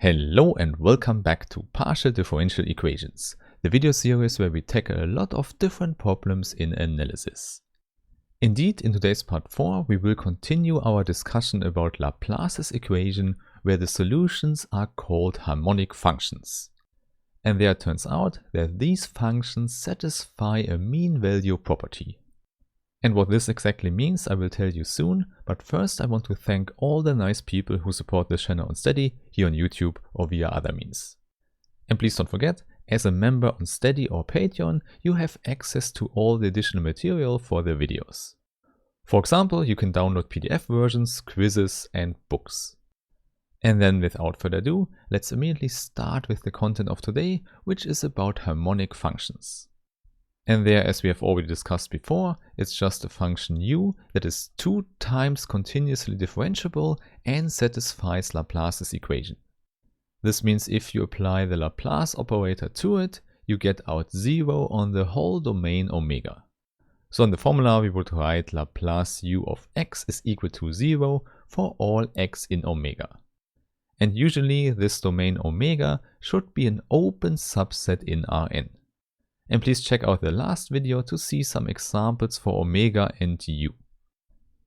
Hello and welcome back to Partial Differential Equations, the video series where we tackle a lot of different problems in analysis. Indeed, in today's part 4, we will continue our discussion about Laplace's equation where the solutions are called harmonic functions. And there it turns out that these functions satisfy a mean value property. And what this exactly means I will tell you soon, but first I want to thank all the nice people who support this channel on Steady, here on YouTube or via other means. And please don't forget, as a member on Steady or Patreon, you have access to all the additional material for the videos. For example, you can download PDF versions, quizzes and books. And then without further ado, let's immediately start with the content of today, which is about harmonic functions. And there, as we have already discussed before, it's just a function u that is 2 times continuously differentiable and satisfies Laplace's equation. This means if you apply the Laplace operator to it, you get out 0 on the whole domain omega. So in the formula we would write Laplace u of x is equal to 0 for all x in omega. And usually this domain omega should be an open subset in Rn. And please check out the last video to see some examples for omega and u.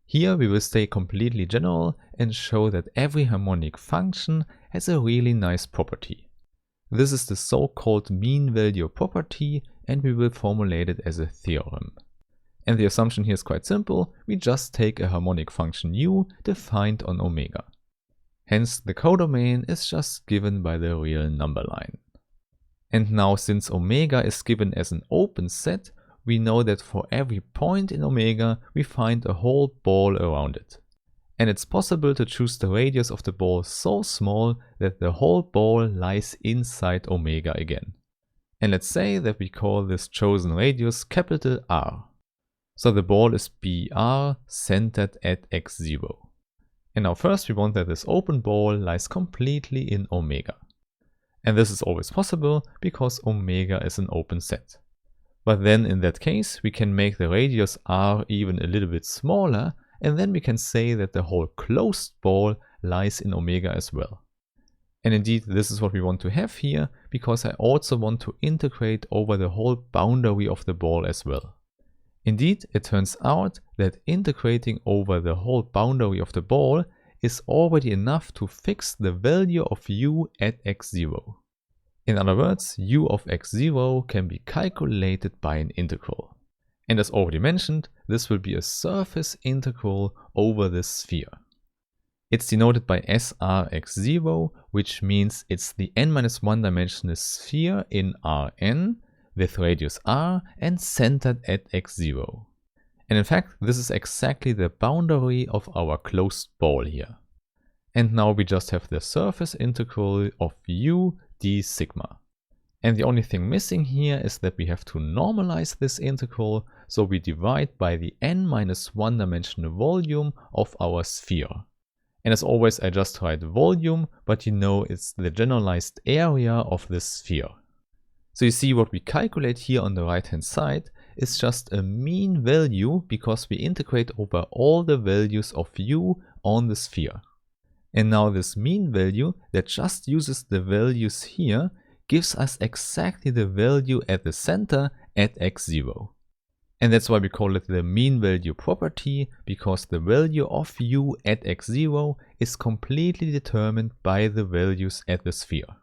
Here we will stay completely general and show that every harmonic function has a really nice property. This is the so-called mean value property and we will formulate it as a theorem. And the assumption here is quite simple, we just take a harmonic function u defined on omega. Hence the codomain is just given by the real number line. And now since omega is given as an open set, we know that for every point in omega we find a whole ball around it. And it's possible to choose the radius of the ball so small that the whole ball lies inside omega again. And let's say that we call this chosen radius capital R. So the ball is BR centered at x0. And now first we want that this open ball lies completely in omega. And this is always possible because omega is an open set. But then in that case we can make the radius r even a little bit smaller and then we can say that the whole closed ball lies in omega as well. And indeed this is what we want to have here because I also want to integrate over the whole boundary of the ball as well. Indeed it turns out that integrating over the whole boundary of the ball is already enough to fix the value of u at x0. In other words, u of x0 can be calculated by an integral. And as already mentioned, this will be a surface integral over the sphere. It's denoted by srx0, which means it's the n-1 dimensional sphere in Rn with radius r and centered at x0. And in fact, this is exactly the boundary of our closed ball here. And now we just have the surface integral of u d sigma. And the only thing missing here is that we have to normalize this integral, so we divide by the n-1 dimensional volume of our sphere. And as always I just write volume, but you know it's the generalized area of this sphere. So you see what we calculate here on the right hand side is just a mean value because we integrate over all the values of u on the sphere. And now this mean value that just uses the values here gives us exactly the value at the center at x0. And that's why we call it the mean value property, because the value of u at x0 is completely determined by the values at the sphere.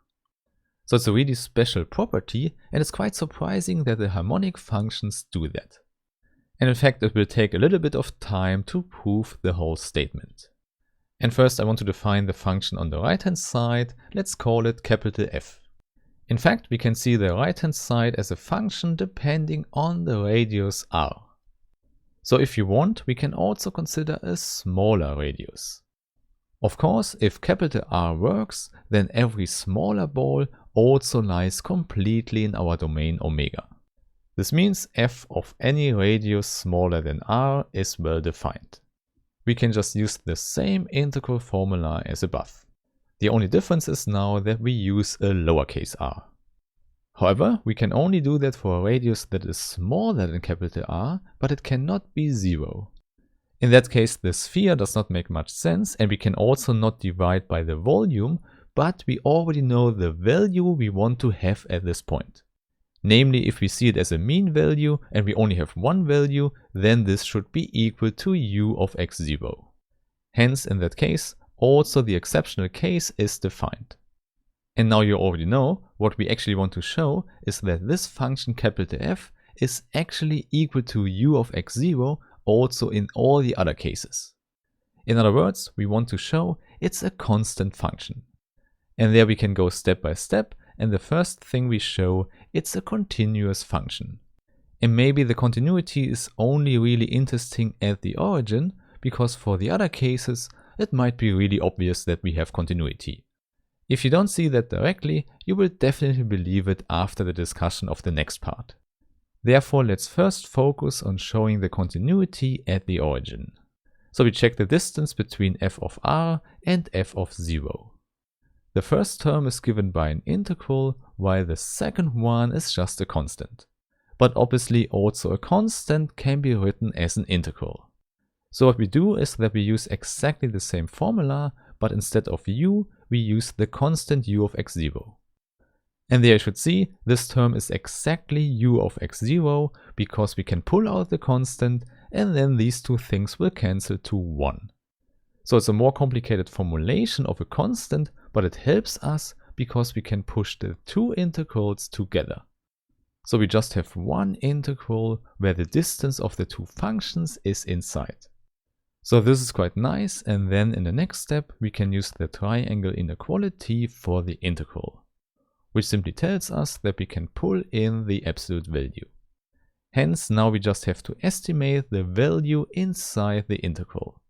So it's a really special property and it's quite surprising that the harmonic functions do that. And in fact it will take a little bit of time to prove the whole statement. And first I want to define the function on the right hand side, let's call it capital F. In fact we can see the right hand side as a function depending on the radius r. So if you want we can also consider a smaller radius. Of course if capital R works then every smaller ball also lies completely in our domain omega. This means f of any radius smaller than r is well defined. We can just use the same integral formula as above. The only difference is now that we use a lowercase r. However, we can only do that for a radius that is smaller than capital R, but it cannot be 0. In that case, the sphere does not make much sense and we can also not divide by the volume, but we already know the value we want to have at this point. Namely, if we see it as a mean value and we only have one value, then this should be equal to u of x0. Hence, in that case, also the exceptional case is defined. And now you already know what we actually want to show is that this function F is actually equal to u of x0 also in all the other cases. In other words, we want to show it's a constant function. And there we can go step by step, and the first thing we show, it's a continuous function. And maybe the continuity is only really interesting at the origin, because for the other cases, it might be really obvious that we have continuity. If you don't see that directly, you will definitely believe it after the discussion of the next part. Therefore, let's first focus on showing the continuity at the origin. So we check the distance between f of r and f of 0. The first term is given by an integral, while the second one is just a constant. But obviously also a constant can be written as an integral. So what we do is that we use exactly the same formula, but instead of u, we use the constant u of x0. And there you should see, this term is exactly u of x0, because we can pull out the constant, and then these two things will cancel to 1. So it's a more complicated formulation of a constant, but it helps us because we can push the two integrals together. So we just have one integral where the distance of the two functions is inside. So this is quite nice, and then in the next step we can use the triangle inequality for the integral, which simply tells us that we can pull in the absolute value. Hence now we just have to estimate the value inside the integral.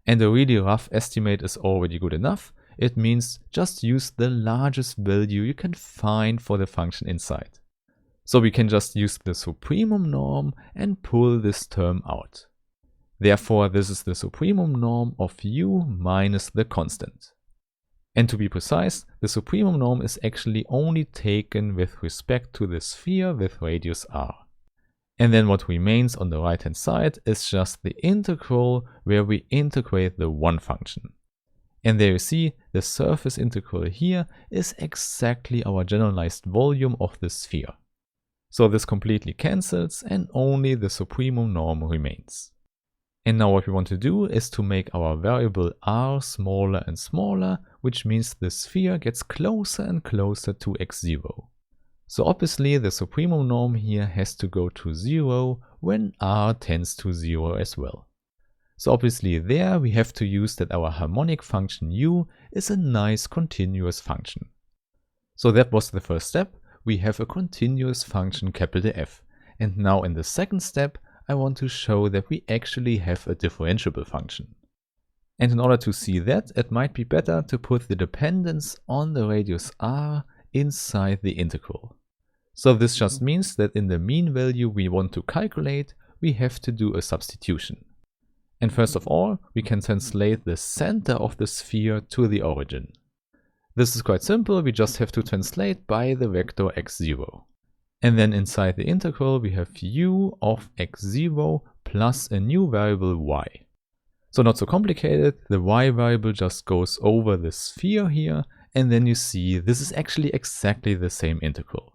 And a really rough estimate is already good enough. It means just use the largest value you can find for the function inside. So we can just use the supremum norm and pull this term out. Therefore, this is the supremum norm of u minus the constant. And to be precise, the supremum norm is actually only taken with respect to the sphere with radius r. And then what remains on the right hand side is just the integral where we integrate the one function. And there you see the surface integral here is exactly our generalized volume of the sphere. So this completely cancels and only the supremum norm remains. And now what we want to do is to make our variable r smaller and smaller, which means the sphere gets closer and closer to x0. So obviously the supremum norm here has to go to 0 when r tends to 0 as well. So obviously there we have to use that our harmonic function u is a nice continuous function. So that was the first step. We have a continuous function F. And now in the second step, I want to show that we actually have a differentiable function. And in order to see that, it might be better to put the dependence on the radius r inside the integral. So this just means that in the mean value we want to calculate, we have to do a substitution. And first of all, we can translate the center of the sphere to the origin. This is quite simple, we just have to translate by the vector x0. And then inside the integral we have u of x0 plus a new variable y. So not so complicated, the y variable just goes over the sphere here, and then you see this is actually exactly the same integral.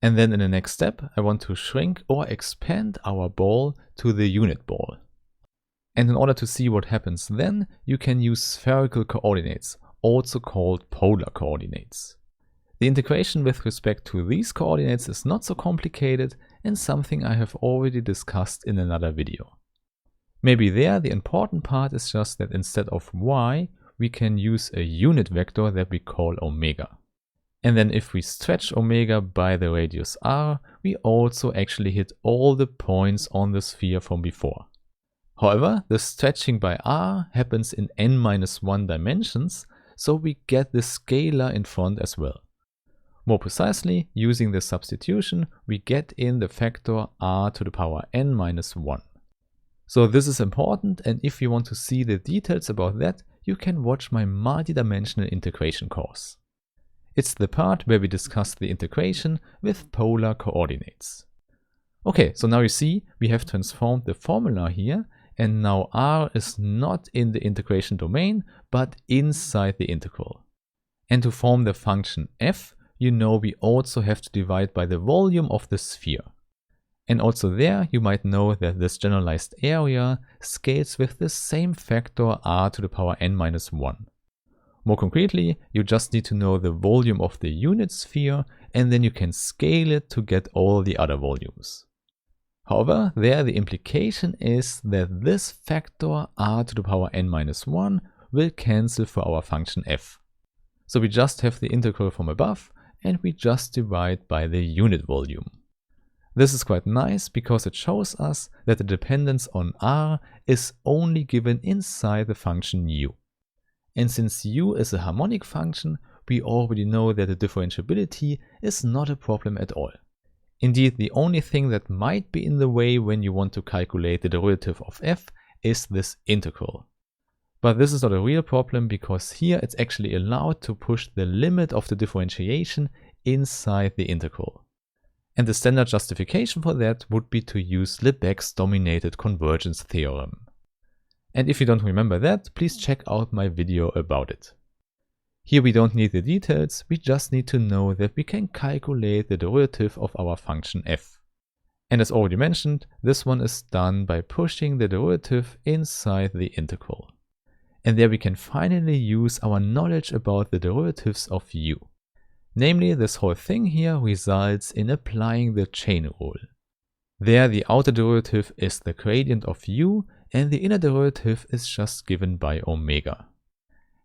And then in the next step I want to shrink or expand our ball to the unit ball. And in order to see what happens then, you can use spherical coordinates, also called polar coordinates. The integration with respect to these coordinates is not so complicated and something I have already discussed in another video. Maybe there the important part is just that instead of y, we can use a unit vector that we call omega. And then if we stretch omega by the radius r, we also actually hit all the points on the sphere from before. However, the stretching by r happens in n-1 dimensions, so we get the scalar in front as well. More precisely, using the substitution, we get in the factor r to the power n-1. So this is important, and if you want to see the details about that, you can watch my multidimensional integration course. It's the part where we discuss the integration with polar coordinates. Okay, so now you see we have transformed the formula here, and now r is not in the integration domain, but inside the integral. And to form the function f, you know we also have to divide by the volume of the sphere. And also there you might know that this generalized area scales with the same factor r to the power n minus 1. More concretely, you just need to know the volume of the unit sphere and then you can scale it to get all the other volumes. However, there the implication is that this factor r to the power n minus 1 will cancel for our function f. So we just have the integral from above and we just divide by the unit volume. This is quite nice because it shows us that the dependence on r is only given inside the function u. And since u is a harmonic function, we already know that the differentiability is not a problem at all. Indeed, the only thing that might be in the way when you want to calculate the derivative of f is this integral. But this is not a real problem because here it's actually allowed to push the limit of the differentiation inside the integral. And the standard justification for that would be to use Lebesgue's dominated convergence theorem. And if you don't remember that, please check out my video about it. Here we don't need the details, we just need to know that we can calculate the derivative of our function f. And as already mentioned, this one is done by pushing the derivative inside the integral. And there we can finally use our knowledge about the derivatives of u. Namely, this whole thing here results in applying the chain rule. There the outer derivative is the gradient of u and the inner derivative is just given by omega.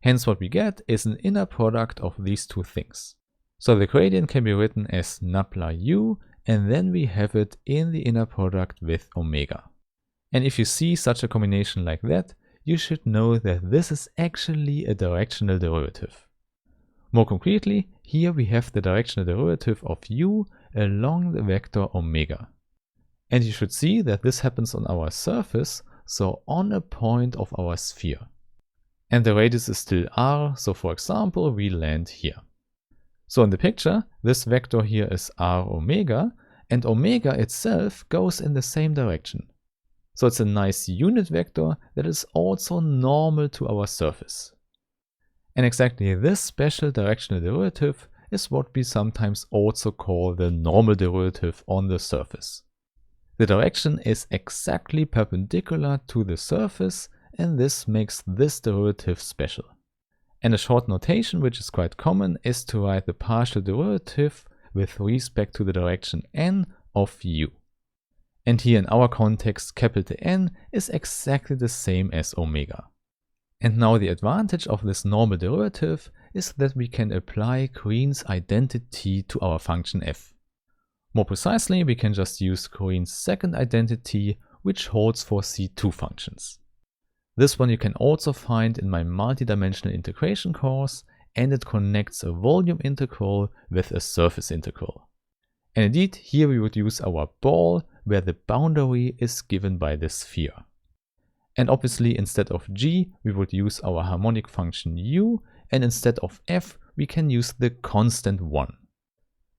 Hence what we get is an inner product of these two things. So the gradient can be written as nabla u and then we have it in the inner product with omega. And if you see such a combination like that, you should know that this is actually a directional derivative. More concretely, here we have the directional derivative of u along the vector omega. And you should see that this happens on our surface, so on a point of our sphere. And the radius is still r, so for example we land here. So in the picture, this vector here is r omega, and omega itself goes in the same direction. So it's a nice unit vector that is also normal to our surface. And exactly this special directional derivative is what we sometimes also call the normal derivative on the surface. The direction is exactly perpendicular to the surface and this makes this derivative special. And a short notation which is quite common is to write the partial derivative with respect to the direction n of u. And here in our context, capital N is exactly the same as omega. And now the advantage of this normal derivative is that we can apply Green's identity to our function f. More precisely, we can just use Green's second identity, which holds for C2 functions. This one you can also find in my multidimensional integration course, and it connects a volume integral with a surface integral. And indeed, here we would use our ball, where the boundary is given by the sphere. And obviously instead of g, we would use our harmonic function u, and instead of f, we can use the constant 1.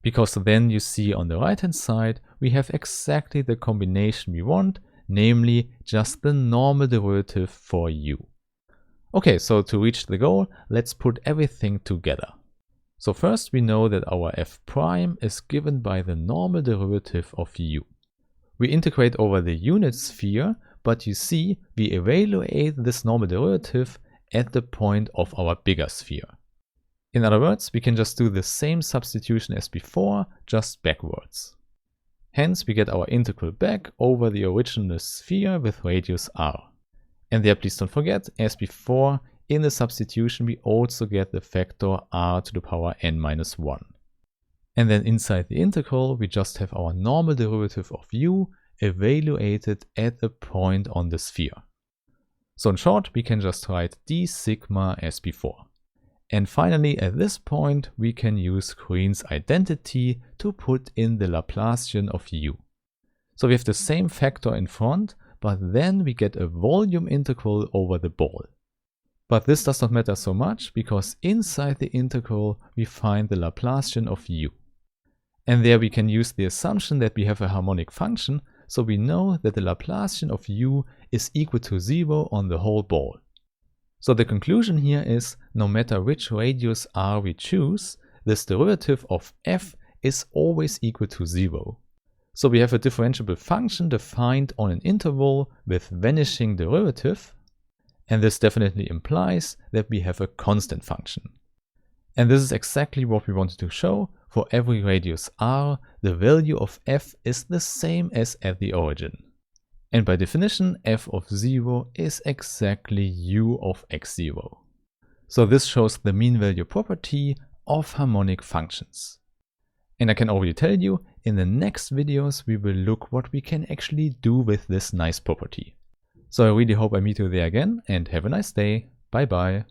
Because then you see on the right hand side, we have exactly the combination we want, namely just the normal derivative for u. Okay, so to reach the goal, let's put everything together. So first we know that our f prime is given by the normal derivative of u. We integrate over the unit sphere, but you see we evaluate this normal derivative at the point of our bigger sphere. In other words, we can just do the same substitution as before, just backwards. Hence we get our integral back over the original sphere with radius r. And there please don't forget, as before, in the substitution we also get the factor r to the power n minus 1. And then inside the integral we just have our normal derivative of u evaluated at the point on the sphere. So in short, we can just write d sigma as before. And finally, at this point, we can use Green's identity to put in the Laplacian of u. So we have the same factor in front, but then we get a volume integral over the ball. But this does not matter so much, because inside the integral we find the Laplacian of u. And there we can use the assumption that we have a harmonic function, so we know that the Laplacian of u is equal to 0 on the whole ball. So the conclusion here is, no matter which radius r we choose, this derivative of f is always equal to 0. So we have a differentiable function defined on an interval with vanishing derivative, and this definitely implies that we have a constant function. And this is exactly what we wanted to show. For every radius r, the value of f is the same as at the origin. And by definition, f of 0 is exactly u of x0. So this shows the mean value property of harmonic functions. And I can already tell you, in the next videos we will look what we can actually do with this nice property. So I really hope I meet you there again, and have a nice day. Bye bye.